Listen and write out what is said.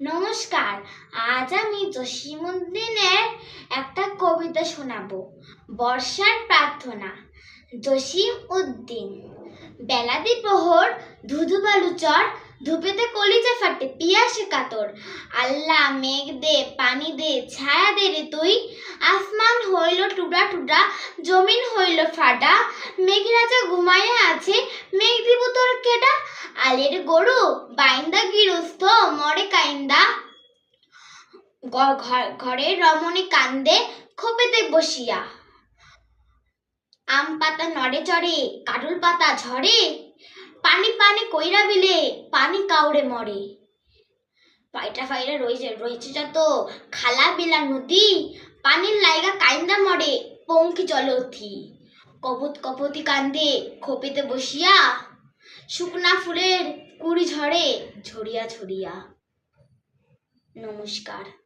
নমস্কার, আজ আমি জসীমউদ্দিনের একটা কবিতা শোনাবো। বর্ষার প্রার্থনা। জসীমউদ্দিন। বেলাদি প্রহর, ধুধু বালু চর, ধূপেতে কলিজা ফাটে, পিয়াসে কাতর। আল্লাহ মেঘ দে, পানি দে, ছায়া দে রে তুই। আসমান হইল টুকরা টুকরা, জমিন হইল ফাটা। মেঘরাজা ঘুমাইয়া আছে, মেঘ দিব তোর কেডা? আলের গরু বাইন্দা গৃহস্থ মরে কাইন্দা। ঘরে রমণী কান্দে খোপেতে বসিয়া। আম পাতা নড়ে চড়ে, কাটুল পাতা ঝরে। পানি পানি কইরা বিলে, পানি কাউরে মরে। ফাইটা রয়েছে যত খালা বিলা নদী। পানির লাইগা কাইন্দা মরে, পঙ্কি চলে অথি। কপতি কান্দে খোপেতে বসিয়া। শুকনা ফুলের কুড়ি ঝরে ঝরিয়া ঝরিয়া। নমস্কার।